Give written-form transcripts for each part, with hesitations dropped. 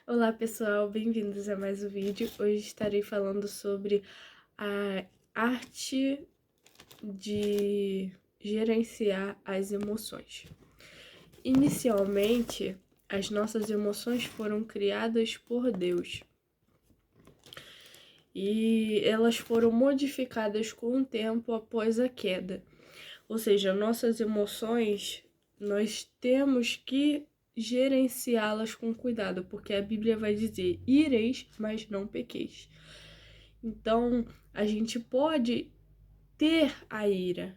Olá pessoal, bem-vindos a mais um vídeo. Hoje estarei falando sobre a arte de gerenciar as emoções. Inicialmente, as nossas emoções foram criadas por Deus e elas foram modificadas com o tempo após a queda. Ou seja, nossas emoções, nós temos que gerenciá-las com cuidado, porque a Bíblia vai dizer: ireis, mas não pequeis. Então, a gente pode ter a ira,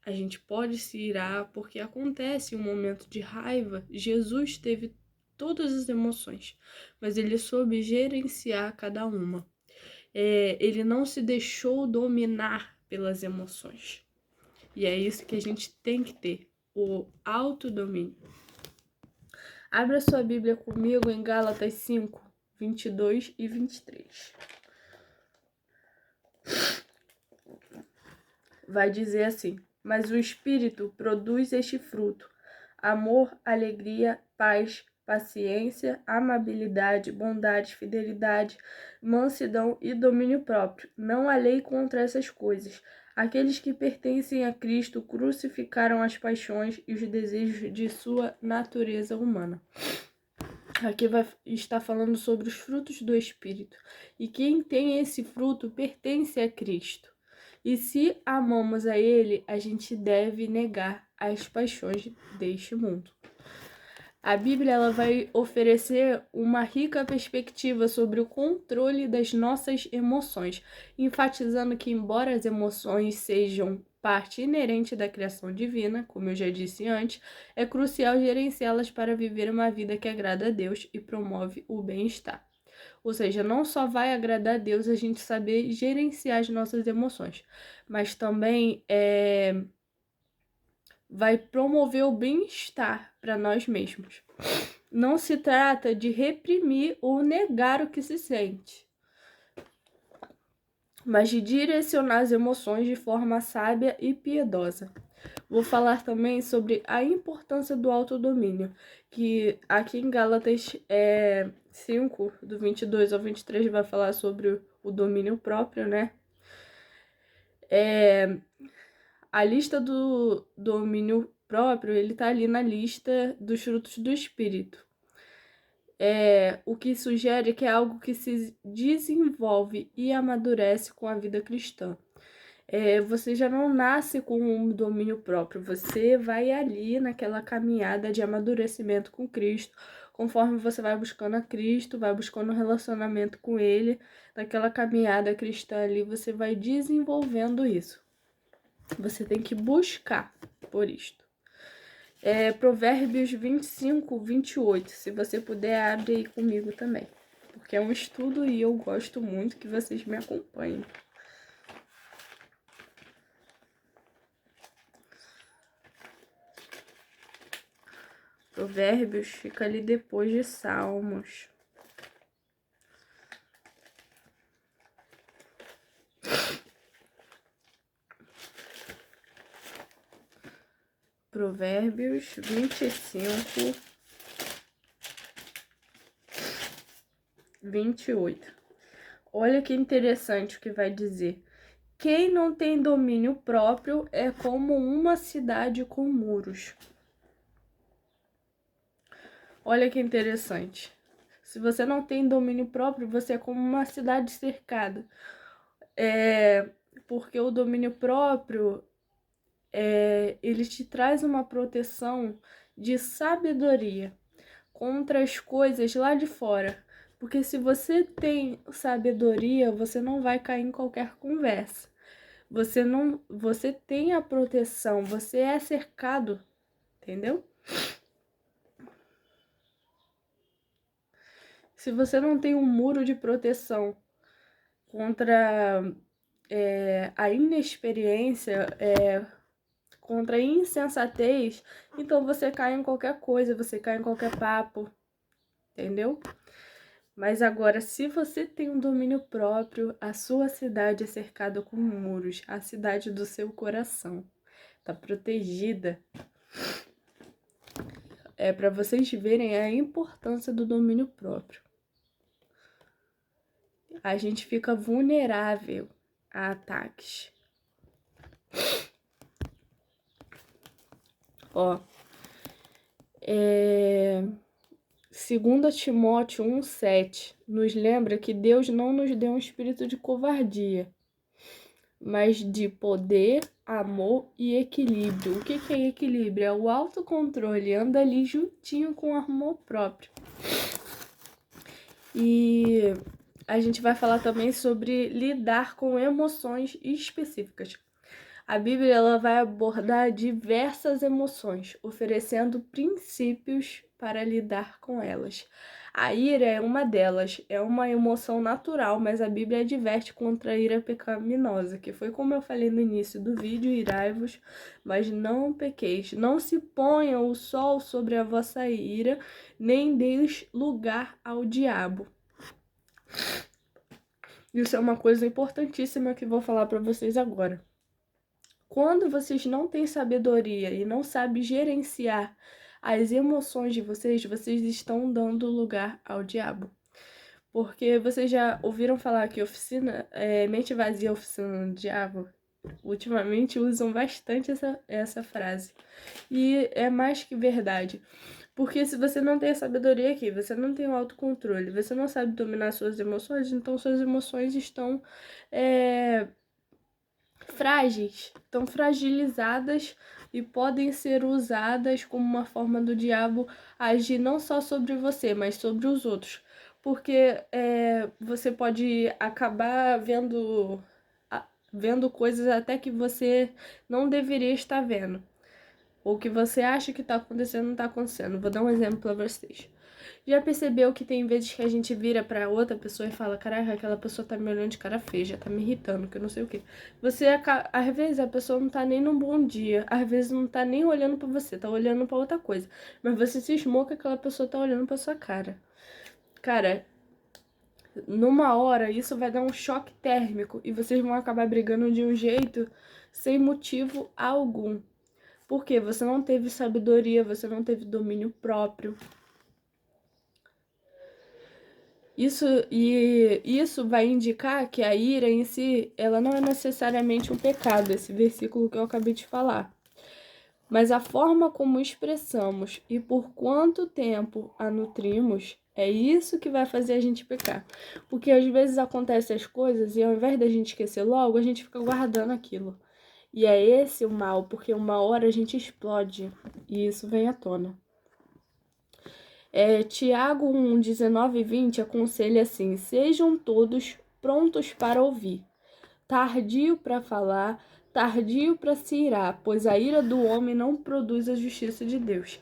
a gente pode se irar, porque acontece um momento de raiva. Jesus teve todas as emoções, mas ele soube gerenciar cada uma. Ele não se deixou dominar pelas emoções. E é isso que a gente tem que ter, o autodomínio. Abra sua Bíblia comigo em Gálatas 5, 22 e 23. Vai dizer assim: mas o Espírito produz este fruto: amor, alegria, paz, paciência, amabilidade, bondade, fidelidade, mansidão e domínio próprio. Não há lei contra essas coisas. Aqueles que pertencem a Cristo crucificaram as paixões e os desejos de sua natureza humana. Aqui vai estar falando sobre os frutos do Espírito. E quem tem esse fruto pertence a Cristo. E se amamos a Ele, a gente deve negar as paixões deste mundo. A Bíblia ela vai oferecer uma rica perspectiva sobre o controle das nossas emoções, enfatizando que, embora as emoções sejam parte inerente da criação divina, como eu já disse antes, é crucial gerenciá-las para viver uma vida que agrada a Deus e promove o bem-estar. Ou seja, não só vai agradar a Deus a gente saber gerenciar as nossas emoções, mas também vai promover o bem-estar para nós mesmos. Não se trata de reprimir ou negar o que se sente, mas de direcionar as emoções de forma sábia e piedosa. Vou falar também sobre a importância do autodomínio, que aqui em Gálatas 5, do 22 ao 23, vai falar sobre o domínio próprio, né? A lista do domínio próprio, ele tá ali na lista dos frutos do Espírito. O que sugere que é algo que se desenvolve e amadurece com a vida cristã. Você já não nasce com um domínio próprio, você vai ali naquela caminhada de amadurecimento com Cristo, conforme você vai buscando a Cristo, vai buscando um relacionamento com Ele, naquela caminhada cristã ali, você vai desenvolvendo isso. Você tem que buscar por isto. Provérbios 25, 28. Se você puder, abre aí comigo também. Porque é um estudo e eu gosto muito que vocês me acompanhem. Provérbios fica ali depois de Salmos. Provérbios 25, 28. Olha que interessante o que vai dizer. Quem não tem domínio próprio é como uma cidade com muros. Olha que interessante. Se você não tem domínio próprio, você é como uma cidade cercada. Porque o domínio próprio, ele te traz uma proteção de sabedoria contra as coisas lá de fora. Porque se você tem sabedoria, você não vai cair em qualquer conversa. Você tem a proteção, você é cercado, entendeu? Se você não tem um muro de proteção contra a inexperiência, contra a insensatez, então você cai em qualquer coisa, você cai em qualquer papo, entendeu? Mas agora, se você tem um domínio próprio, a sua cidade é cercada com muros, a cidade do seu coração tá protegida. Para vocês verem a importância do domínio próprio. a gente fica vulnerável a ataques. Ó, 2 Timóteo 1,7 nos lembra que Deus não nos deu um espírito de covardia, mas de poder, amor e equilíbrio. O que é equilíbrio? É o autocontrole, anda ali juntinho com o amor próprio. E a gente vai falar também sobre lidar com emoções específicas. A Bíblia ela vai abordar diversas emoções, oferecendo princípios para lidar com elas. A ira é uma delas, é uma emoção natural, mas a Bíblia adverte contra a ira pecaminosa, que foi como eu falei no início do vídeo: irai-vos, mas não pequeis. Não se ponha o sol sobre a vossa ira, nem deis lugar ao diabo. Isso é uma coisa importantíssima que vou falar para vocês agora. Quando vocês não têm sabedoria e não sabem gerenciar as emoções de vocês, vocês estão dando lugar ao diabo. Porque vocês já ouviram falar que mente vazia é oficina do diabo? Ultimamente usam bastante essa frase. E é mais que verdade. Porque se você não tem a sabedoria aqui, você não tem o autocontrole, você não sabe dominar suas emoções, então suas emoções estão frágeis, estão fragilizadas e podem ser usadas como uma forma do diabo agir não só sobre você, mas sobre os outros. Porque você pode acabar vendo coisas até que você não deveria estar vendo. Ou que você acha que está acontecendo, não está acontecendo. Vou dar um exemplo para vocês. Já percebeu que tem vezes que a gente vira pra outra pessoa e fala: caraca, aquela pessoa tá me olhando de cara feia, já tá me irritando, que eu não sei o quê. Às vezes a pessoa não tá nem num bom dia, às vezes não tá nem olhando pra você, tá olhando pra outra coisa. Mas você cismou que aquela pessoa tá olhando pra sua cara. Cara, numa hora isso vai dar um choque térmico e vocês vão acabar brigando de um jeito sem motivo algum. Porque você não teve sabedoria, você não teve domínio próprio. Isso vai indicar que a ira em si, ela não é necessariamente um pecado, esse versículo que eu acabei de falar. Mas a forma como expressamos e por quanto tempo a nutrimos, é isso que vai fazer a gente pecar. Porque às vezes acontecem as coisas e ao invés da gente esquecer logo, a gente fica guardando aquilo. E é esse o mal, porque uma hora a gente explode e isso vem à tona. Tiago 1, 19 e 20 aconselha assim: sejam todos prontos para ouvir, tardio para falar, tardio para se irar, pois a ira do homem não produz a justiça de Deus.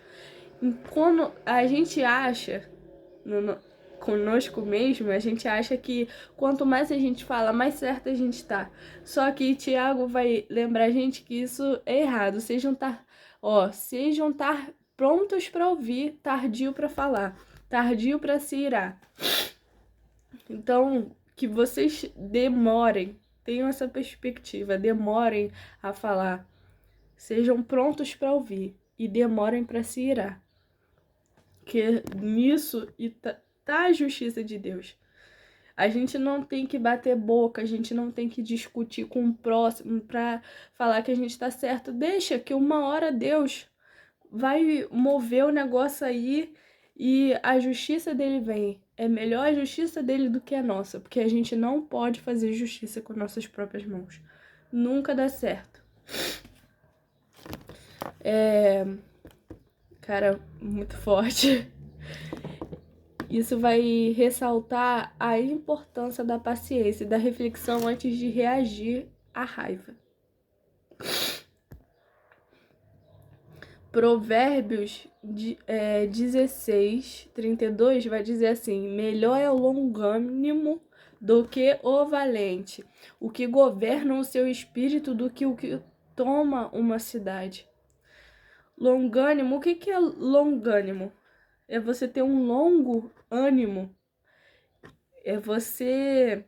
Quando a gente acha, conosco mesmo, a gente acha que quanto mais a gente fala, mais certo a gente tá. Só que Tiago vai lembrar a gente que isso é errado. Sejam prontos para ouvir, tardio para falar, tardio para se irar. Então, que vocês demorem, tenham essa perspectiva, demorem a falar, sejam prontos para ouvir e demorem para se irar. Que nisso tá a justiça de Deus. A gente não tem que bater boca, a gente não tem que discutir com o próximo para falar que a gente tá certo. Deixa que uma hora Deus vai mover o negócio aí e a justiça dele vem. É melhor a justiça dele do que a nossa, porque a gente não pode fazer justiça com nossas próprias mãos. Nunca dá certo. Cara, muito forte. Isso vai ressaltar a importância da paciência e da reflexão antes de reagir à raiva. Provérbios 16, 32 vai dizer assim: melhor é o longânimo do que o valente, o que governa o seu espírito do que o que toma uma cidade. Longânimo, o que é longânimo? É você ter um longo ânimo, é você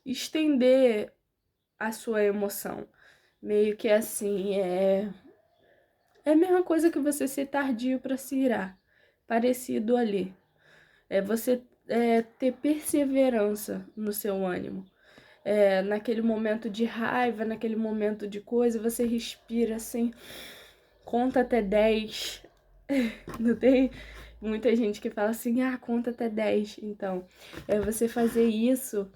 estender a sua emoção. Meio que assim, é a mesma coisa que você ser tardio para se irar. Parecido ali. É você ter perseverança no seu ânimo. Naquele momento de raiva, naquele momento de coisa, você respira assim, conta até 10. Não tem muita gente que fala assim, conta até 10. Então, é você fazer isso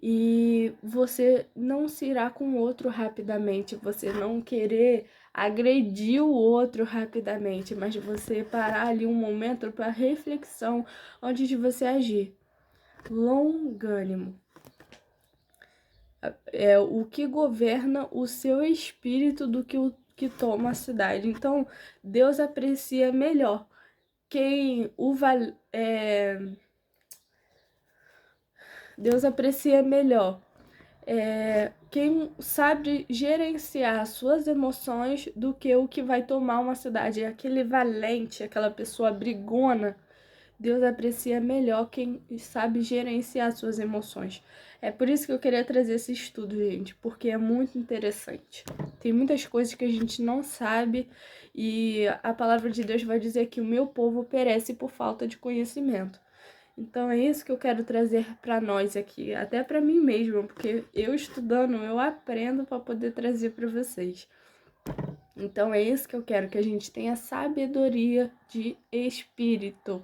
e você não se irá com o outro rapidamente, você não querer agredir o outro rapidamente, mas você parar ali um momento para reflexão antes de você agir. Longânimo. É o que governa o seu espírito do que o que toma a cidade. Então, Deus aprecia melhor Deus aprecia melhor quem sabe gerenciar suas emoções do que o que vai tomar uma cidade. Aquele valente, aquela pessoa brigona, Deus aprecia melhor quem sabe gerenciar suas emoções. É por isso que eu queria trazer esse estudo, gente, porque é muito interessante. Tem muitas coisas que a gente não sabe e a palavra de Deus vai dizer que o meu povo perece por falta de conhecimento. Então é isso que eu quero trazer para nós aqui, até para mim mesma, porque eu estudando, eu aprendo para poder trazer para vocês. Então é isso que eu quero, que a gente tenha sabedoria de espírito.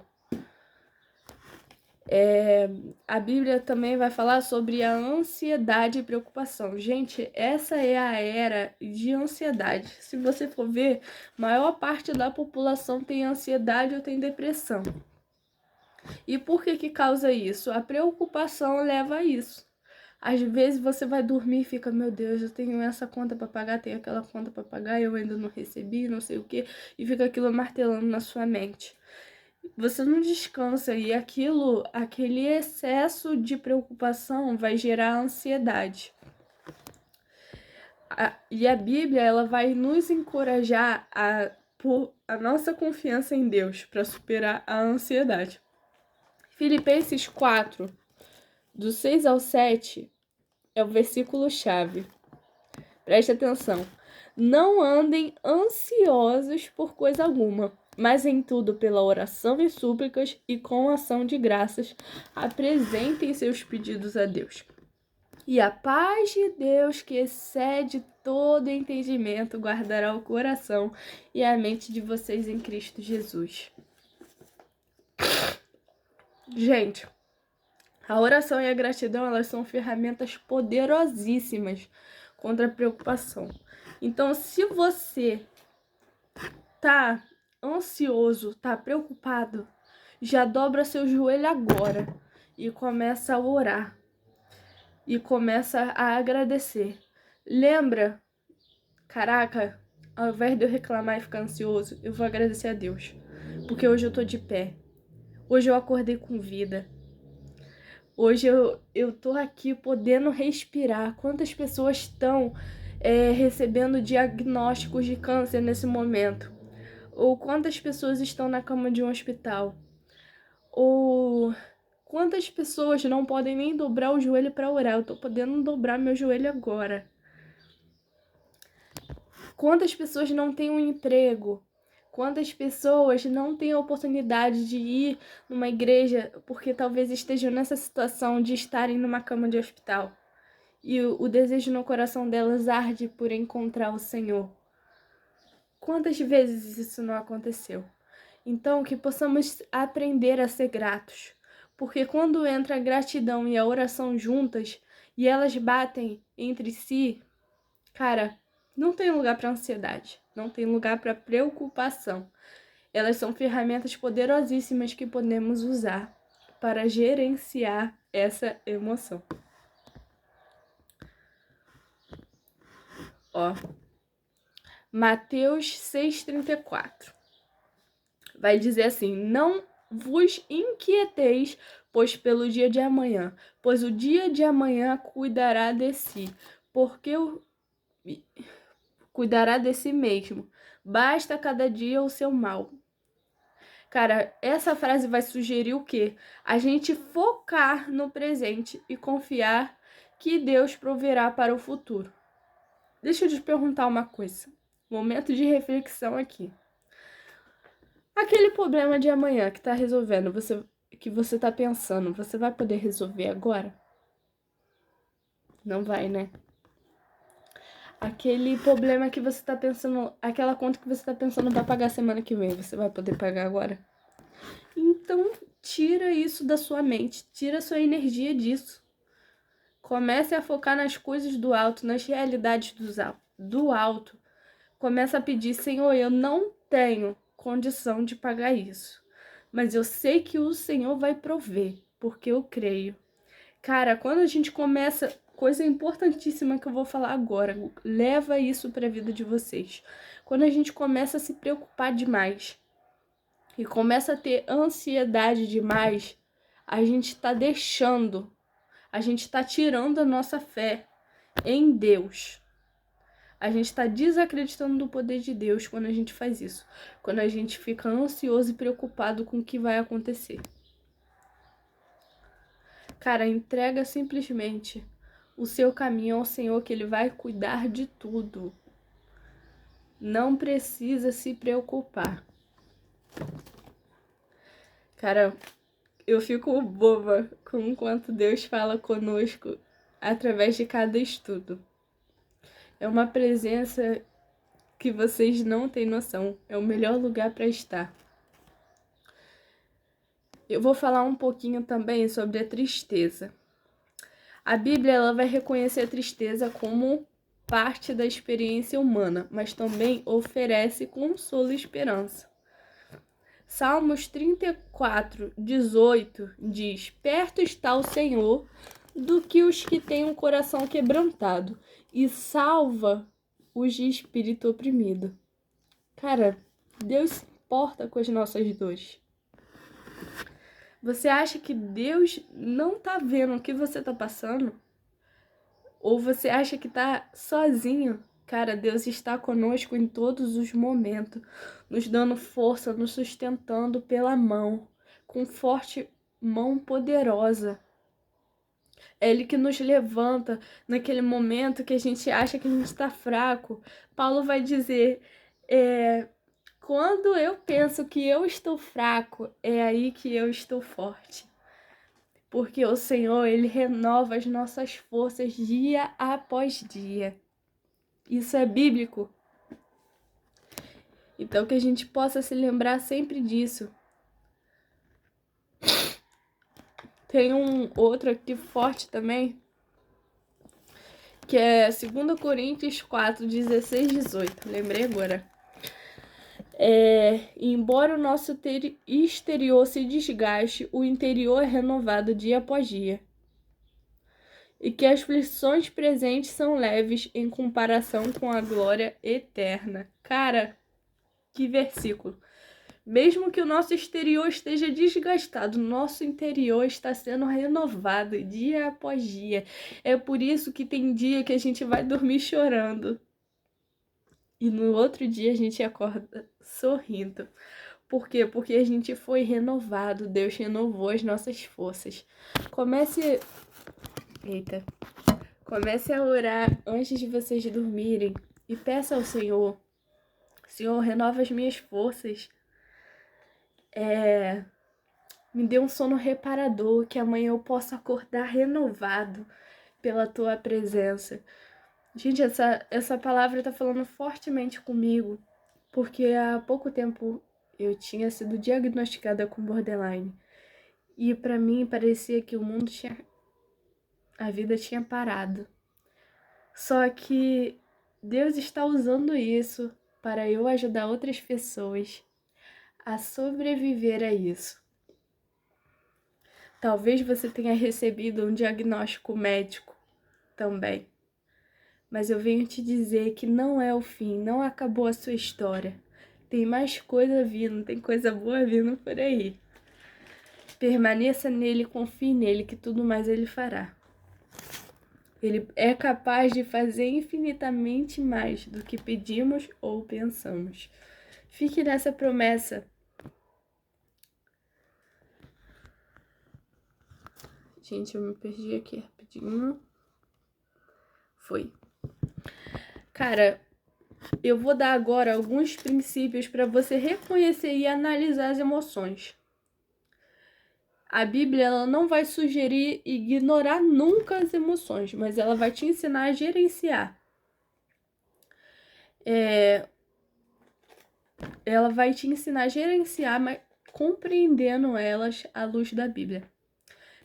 A Bíblia também vai falar sobre a ansiedade e preocupação. Gente, essa é a era de ansiedade. Se você for ver, maior parte da população tem ansiedade ou tem depressão. E por que causa isso? A preocupação leva a isso. Às vezes você vai dormir e fica, meu Deus, eu tenho essa conta para pagar, tenho aquela conta para pagar, eu ainda não recebi, não sei o que, e fica aquilo martelando na sua mente. Você não descansa e aquele excesso de preocupação vai gerar ansiedade. E a Bíblia, ela vai nos encorajar a pôr a nossa confiança em Deus para superar a ansiedade. Filipenses 4, do 6 ao 7, é o versículo-chave. Preste atenção. Não andem ansiosos por coisa alguma, mas em tudo pela oração e súplicas e com ação de graças, apresentem seus pedidos a Deus. E a paz de Deus, que excede todo entendimento, guardará o coração e a mente de vocês em Cristo Jesus. Gente, a oração e a gratidão, elas são ferramentas poderosíssimas contra a preocupação. Então, se você tá ansioso, tá preocupado, já dobra seu joelho agora e começa a orar. E começa a agradecer. Lembra, caraca, ao invés de eu reclamar e ficar ansioso, eu vou agradecer a Deus. Porque hoje eu tô de pé. Hoje eu acordei com vida. Hoje eu tô aqui podendo respirar. Quantas pessoas estão recebendo diagnósticos de câncer nesse momento? Ou quantas pessoas estão na cama de um hospital? Ou quantas pessoas não podem nem dobrar o joelho para orar? Eu tô podendo dobrar meu joelho agora. Quantas pessoas não têm um emprego? Quantas pessoas não têm a oportunidade de ir numa igreja porque talvez estejam nessa situação de estarem numa cama de hospital? E o desejo no coração delas arde por encontrar o Senhor. Quantas vezes isso não aconteceu? Então, que possamos aprender a ser gratos. Porque quando entra a gratidão e a oração juntas, e elas batem entre si, cara, não tem lugar para ansiedade, não tem lugar para preocupação. Elas são ferramentas poderosíssimas que podemos usar para gerenciar essa emoção. Mateus 6,34 vai dizer assim: não vos inquieteis, pois pelo dia de amanhã, pois o dia de amanhã cuidará de si, cuidará de si mesmo. Basta cada dia o seu mal. Cara, essa frase vai sugerir o quê? A gente focar no presente e confiar que Deus proverá para o futuro. Deixa eu te perguntar uma coisa. Momento de reflexão aqui. Aquele problema de amanhã que tá resolvendo, que você tá pensando, você vai poder resolver agora? Não vai, né? Aquele problema que você tá pensando, aquela conta que você tá pensando vai pagar semana que vem, você vai poder pagar agora? Então, tira isso da sua mente, tira sua energia disso. Comece a focar nas coisas do alto, nas realidades do alto. Comece a pedir, Senhor, eu não tenho condição de pagar isso, mas eu sei que o Senhor vai prover, porque eu creio. Cara, quando a gente começa, coisa importantíssima que eu vou falar agora, leva isso para a vida de vocês. Quando a gente começa a se preocupar demais e começa a ter ansiedade demais, a gente está deixando, a gente está tirando a nossa fé em Deus. A gente está desacreditando do poder de Deus quando a gente faz isso. Quando a gente fica ansioso e preocupado com o que vai acontecer. Cara, entrega simplesmente o seu caminho ao Senhor, que Ele vai cuidar de tudo. Não precisa se preocupar. Cara, eu fico boba com o quanto Deus fala conosco através de cada estudo. É uma presença que vocês não têm noção. É o melhor lugar para estar. Eu vou falar um pouquinho também sobre a tristeza. A Bíblia ela vai reconhecer a tristeza como parte da experiência humana, mas também oferece consolo e esperança. Salmos 34:18 diz: Perto está o Senhor do que os que têm um coração quebrantado e salva os de espírito oprimido. Cara, Deus se importa com as nossas dores. Você acha que Deus não tá vendo o que você tá passando? Ou você acha que tá sozinho? Cara, Deus está conosco em todos os momentos, nos dando força, nos sustentando pela mão, com forte mão poderosa. É Ele que nos levanta naquele momento que a gente acha que a gente está fraco. Paulo vai dizer, quando eu penso que eu estou fraco, é aí que eu estou forte. Porque o Senhor, Ele renova as nossas forças dia após dia. Isso é bíblico. Então, que a gente possa se lembrar sempre disso. Tem um outro aqui forte também, que é 2 Coríntios 4:16-18. Lembrei agora. Embora o nosso exterior se desgaste, o interior é renovado dia após dia. E que as aflições presentes são leves em comparação com a glória eterna. Cara, que versículo. Mesmo que o nosso exterior esteja desgastado, nosso interior está sendo renovado dia após dia. É por isso que tem dia que a gente vai dormir chorando. E no outro dia a gente acorda sorrindo. Por quê? Porque a gente foi renovado. Deus renovou as nossas forças. Comece a orar antes de vocês dormirem. E peça ao Senhor. Senhor, renova as minhas forças. Me dê um sono reparador. Que amanhã eu possa acordar renovado pela tua presença. Gente, essa palavra tá falando fortemente comigo, porque há pouco tempo eu tinha sido diagnosticada com borderline. E pra mim parecia que a vida tinha parado. Só que Deus está usando isso para eu ajudar outras pessoas a sobreviver a isso. Talvez você tenha recebido um diagnóstico médico também. Mas eu venho te dizer que não é o fim, não acabou a sua história. Tem mais coisa vindo, tem coisa boa vindo por aí. Permaneça nele, confie nele, que tudo mais ele fará. Ele é capaz de fazer infinitamente mais do que pedimos ou pensamos. Fique nessa promessa. Gente, eu me perdi aqui rapidinho. Foi. Cara, eu vou dar agora alguns princípios para você reconhecer e analisar as emoções. A Bíblia ela não vai sugerir ignorar nunca as emoções, mas ela vai te ensinar a gerenciar. Ela vai te ensinar a gerenciar, mas compreendendo elas à luz da Bíblia.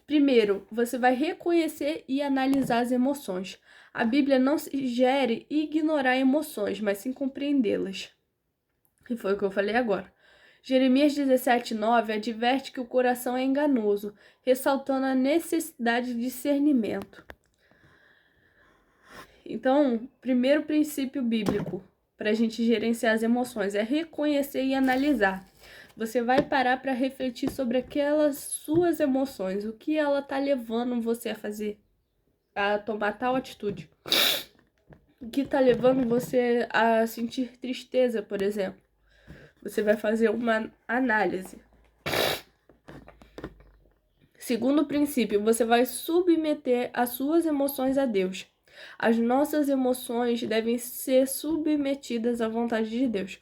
Primeiro, você vai reconhecer e analisar as emoções. A Bíblia não sugere ignorar emoções, mas sim compreendê-las. E foi o que eu falei agora. Jeremias 17:9 adverte que o coração é enganoso, ressaltando a necessidade de discernimento. Então, primeiro princípio bíblico para a gente gerenciar as emoções é reconhecer e analisar. Você vai parar para refletir sobre aquelas suas emoções, o que ela tá levando você a fazer, a tomar tal atitude. O que tá levando você a sentir tristeza, por exemplo. Você vai fazer uma análise. Segundo princípio, você vai submeter as suas emoções a Deus. As nossas emoções devem ser submetidas à vontade de Deus.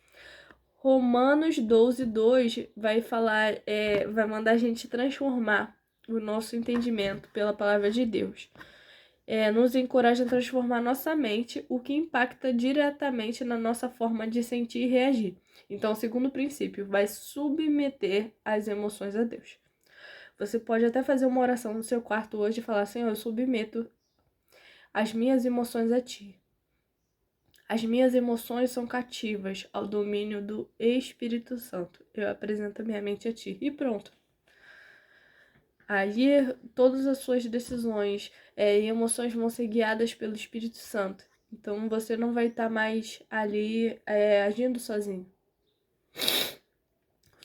Romanos 12:2 vai falar, vai mandar a gente transformar o nosso entendimento pela palavra de Deus. Nos encoraja a transformar nossa mente, o que impacta diretamente na nossa forma de sentir e reagir. Então, segundo princípio, vai submeter as emoções a Deus. Você pode até fazer uma oração no seu quarto hoje e falar: Senhor, eu submeto as minhas emoções a Ti. As minhas emoções são cativas ao domínio do Espírito Santo. Eu apresento a minha mente a Ti. E pronto. Aí todas as suas decisões e emoções vão ser guiadas pelo Espírito Santo. Então você não vai estar mais ali agindo sozinho.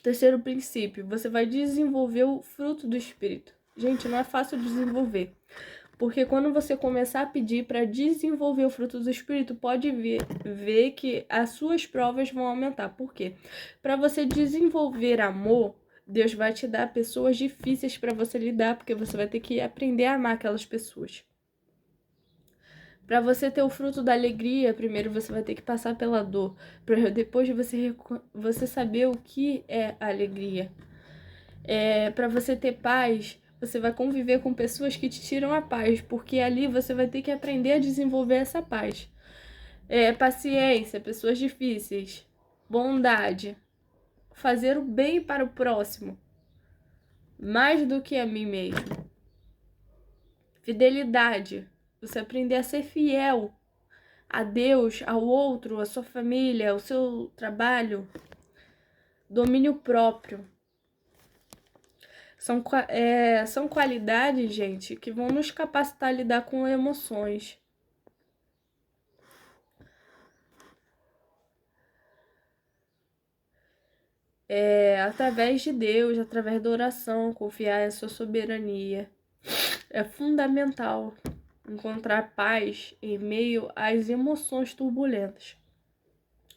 Terceiro princípio, você vai desenvolver o fruto do Espírito. Gente, não é fácil desenvolver. Porque quando você começar a pedir para desenvolver o fruto do Espírito, pode ver que as suas provas vão aumentar. Por quê? Para você desenvolver amor, Deus vai te dar pessoas difíceis para você lidar, porque você vai ter que aprender a amar aquelas pessoas. Para você ter o fruto da alegria, primeiro você vai ter que passar pela dor, para depois você saber o que é a alegria. Para você ter paz, você vai conviver com pessoas que te tiram a paz, porque ali você vai ter que aprender a desenvolver essa paz. Paciência, pessoas difíceis, bondade, fazer o bem para o próximo, mais do que a mim mesmo. Fidelidade, você aprender a ser fiel a Deus, ao outro, à sua família, ao seu trabalho. Domínio próprio. São qualidades, gente, que vão nos capacitar a lidar com emoções. Através de Deus, através da oração, confiar em sua soberania. É fundamental encontrar paz em meio às emoções turbulentas.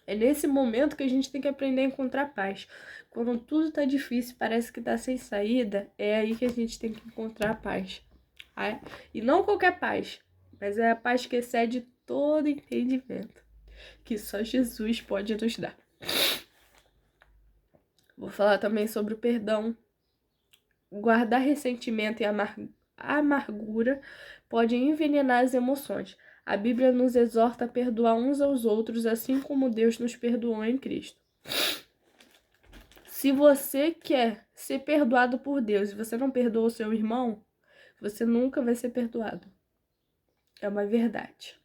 É nesse momento que a gente tem que aprender a encontrar paz. Quando tudo tá difícil, parece que tá sem saída, é aí que a gente tem que encontrar paz. E não qualquer paz, mas é a paz que excede todo entendimento, que só Jesus pode nos dar. Vou falar também sobre o perdão. Guardar ressentimento e amargura pode envenenar as emoções. A Bíblia nos exorta a perdoar uns aos outros, assim como Deus nos perdoou em Cristo. Se você quer ser perdoado por Deus e você não perdoa o seu irmão, você nunca vai ser perdoado. É uma verdade.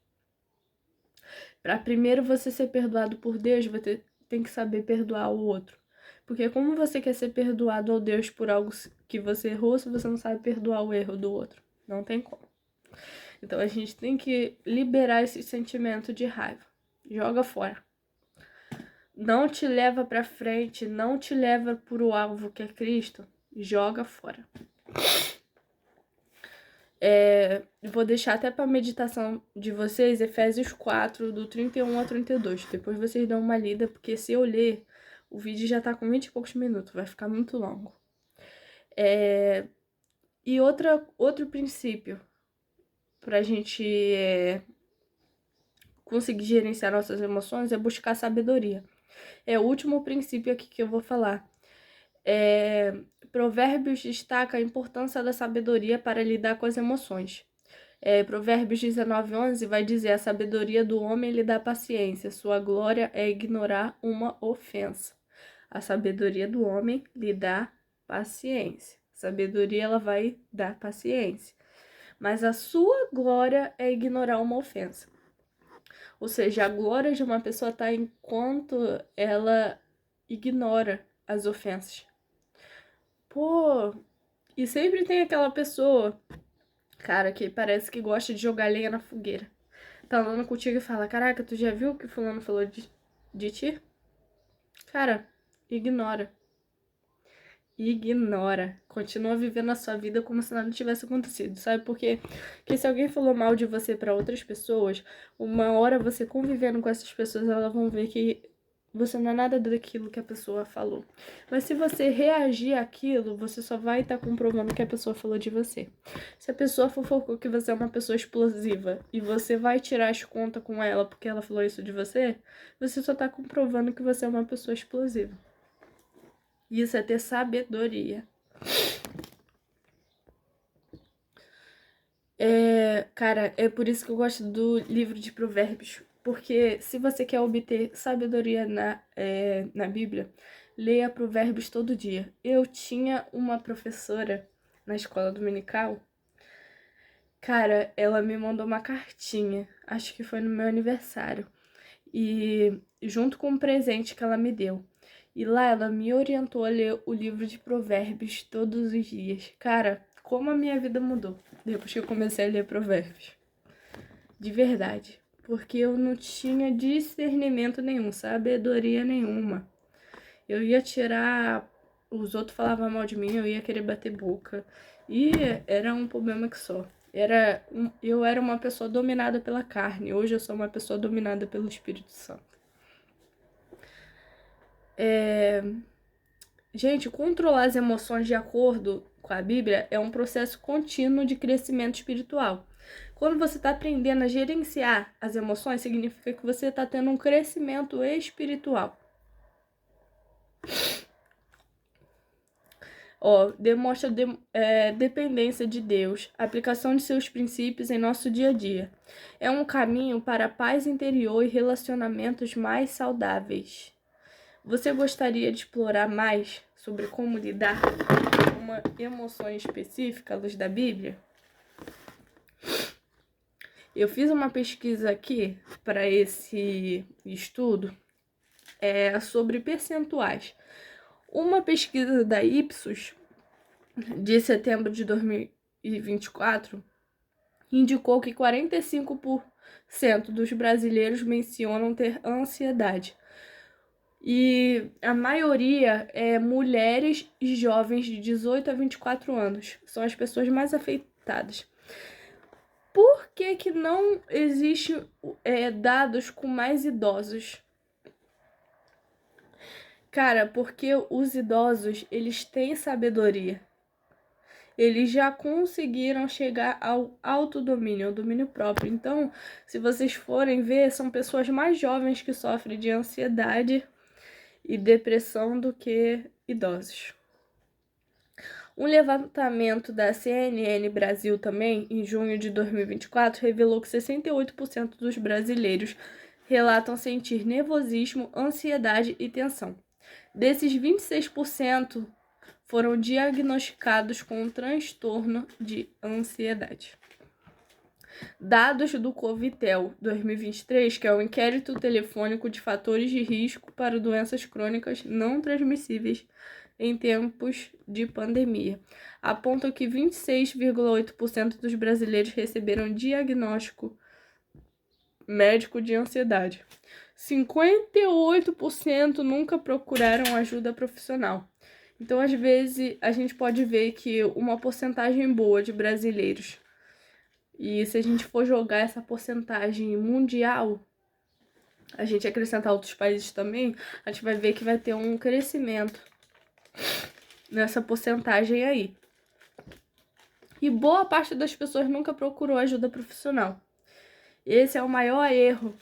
Para primeiro você ser perdoado por Deus, você tem que saber perdoar o outro. Porque como você quer ser perdoado ao Deus por algo que você errou, se você não sabe perdoar o erro do outro? Não tem como. Então a gente tem que liberar esse sentimento de raiva. Joga fora. Não te leva para frente, não te leva para o alvo que é Cristo. Joga fora. Vou deixar até para meditação de vocês Efésios 4, do 31 a 32. Depois vocês dão uma lida, porque se eu ler, o vídeo já tá com 20 e poucos minutos, vai ficar muito longo. E outro princípio pra gente conseguir gerenciar nossas emoções é buscar sabedoria. É o último princípio aqui que eu vou falar. Provérbios destaca a importância da sabedoria para lidar com as emoções. Provérbios 19:11 vai dizer: a sabedoria do homem lhe dá paciência, sua glória é ignorar uma ofensa. A sabedoria do homem lhe dá paciência. Sabedoria, ela vai dar paciência. Mas a sua glória é ignorar uma ofensa. Ou seja, a glória de uma pessoa está enquanto ela ignora as ofensas. Pô, e sempre tem aquela pessoa, cara, que parece que gosta de jogar lenha na fogueira. Tá andando contigo e fala: caraca, tu já viu o que fulano falou de ti? Cara, ignora. Ignora. Continua vivendo a sua vida como se nada tivesse acontecido, sabe? Porque se alguém falou mal de você para outras pessoas, uma hora você convivendo com essas pessoas, elas vão ver que você não é nada daquilo que a pessoa falou. Mas se você reagir àquilo, você só vai estar comprovando que a pessoa falou de você. Se a pessoa fofocou que você é uma pessoa explosiva e você vai tirar as contas com ela porque ela falou isso de você, você só tá comprovando que você é uma pessoa explosiva. Isso é ter sabedoria. Cara, é por isso que eu gosto do livro de Provérbios. Porque se você quer obter sabedoria na Bíblia, leia Provérbios todo dia. Eu tinha uma professora na escola dominical. Cara, ela me mandou uma cartinha. Acho que foi no meu aniversário. E junto com um presente que ela me deu. E lá ela me orientou a ler o livro de Provérbios todos os dias. Cara, como a minha vida mudou depois que eu comecei a ler Provérbios. De verdade. Porque eu não tinha discernimento nenhum, sabedoria nenhuma. Eu ia tirar... Os outros falavam mal de mim, eu ia querer bater boca. E era um problema que só. Eu era uma pessoa dominada pela carne. Hoje eu sou uma pessoa dominada pelo Espírito Santo. Gente, controlar as emoções de acordo com a Bíblia é um processo contínuo de crescimento espiritual. Quando você está aprendendo a gerenciar as emoções, significa que você está tendo um crescimento espiritual. Demonstra dependência de Deus, aplicação de seus princípios em nosso dia a dia. É um caminho para a paz interior e relacionamentos mais saudáveis. Você gostaria de explorar mais sobre como lidar com uma emoção específica à luz da Bíblia? Eu fiz uma pesquisa aqui para esse estudo sobre percentuais. Uma pesquisa da Ipsos, de setembro de 2024, indicou que 45% dos brasileiros mencionam ter ansiedade. E a maioria é mulheres e jovens de 18 a 24 anos. São as pessoas mais afetadas. Por que não existe dados com mais idosos? Cara, porque os idosos, eles têm sabedoria. Eles já conseguiram chegar ao autodomínio, ao domínio próprio. Então, se vocês forem ver, são pessoas mais jovens que sofrem de ansiedade e depressão do que idosos. Um levantamento da CNN Brasil também, em junho de 2024, revelou que 68% dos brasileiros relatam sentir nervosismo, ansiedade e tensão. Desses, 26% foram diagnosticados com um transtorno de ansiedade. Dados do Covitel 2023, que é o Inquérito Telefônico de Fatores de Risco para Doenças Crônicas Não Transmissíveis em Tempos de Pandemia, apontam que 26,8% dos brasileiros receberam diagnóstico médico de ansiedade. 58% nunca procuraram ajuda profissional. Então, às vezes, a gente pode ver que uma porcentagem boa de brasileiros, e se a gente for jogar essa porcentagem mundial, a gente acrescentar outros países também, a gente vai ver que vai ter um crescimento nessa porcentagem aí. E boa parte das pessoas nunca procurou ajuda profissional. Esse é o maior erro.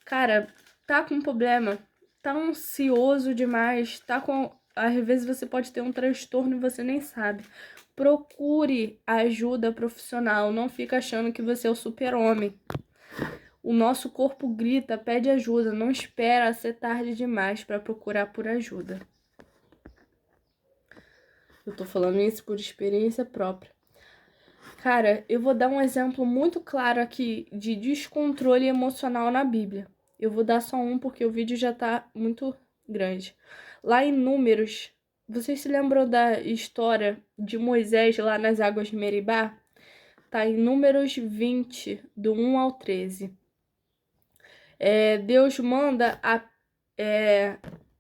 Cara, tá com problema, tá ansioso demais, tá com às vezes você pode ter um transtorno e você nem sabe. Procure ajuda profissional, não fica achando que você é o super-homem. O nosso corpo grita, pede ajuda, não espera ser tarde demais para procurar por ajuda. Eu tô falando isso por experiência própria. Cara, eu vou dar um exemplo muito claro aqui de descontrole emocional na Bíblia. Eu vou dar só um porque o vídeo já tá muito grande. Lá em Números, vocês se lembram da história de Moisés lá nas águas de Meribá? Tá em Números 20, do 1 ao 13. Deus manda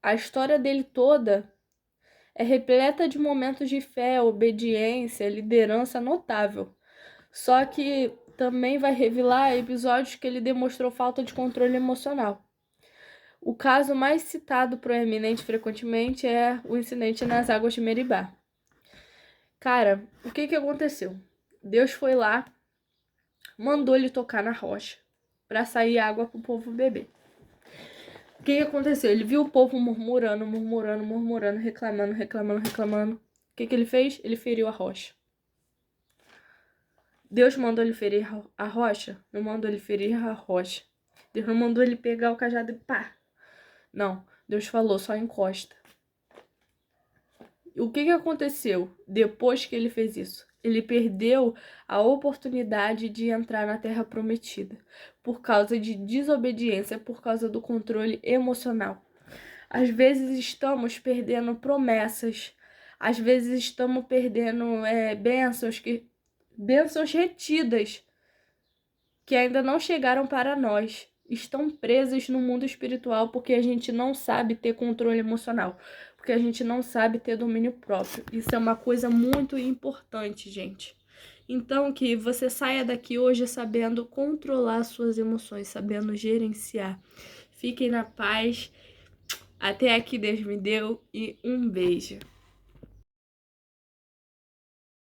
a história dele toda é repleta de momentos de fé, obediência, liderança notável. Só que também vai revelar episódios que ele demonstrou falta de controle emocional. O caso mais citado proeminente frequentemente é o incidente nas águas de Meribá. Cara, o que aconteceu? Deus foi lá, mandou ele tocar na rocha para sair água para o povo beber. O que aconteceu? Ele viu o povo murmurando, reclamando. O que ele fez? Ele feriu a rocha. Deus mandou ele ferir a rocha? Não mandou ele ferir a rocha. Deus não mandou ele pegar o cajado e pá. Não, Deus falou, só encosta. O que aconteceu depois que ele fez isso? Ele perdeu a oportunidade de entrar na Terra Prometida por causa de desobediência, por causa do controle emocional. Às vezes estamos perdendo promessas, às vezes estamos perdendo bênçãos retidas que ainda não chegaram para nós. Estão presas no mundo espiritual porque a gente não sabe ter controle emocional, porque a gente não sabe ter domínio próprio. Isso é uma coisa muito importante, gente. Então, que você saia daqui hoje sabendo controlar suas emoções, sabendo gerenciar. Fiquem na paz. Até aqui Deus me deu e um beijo.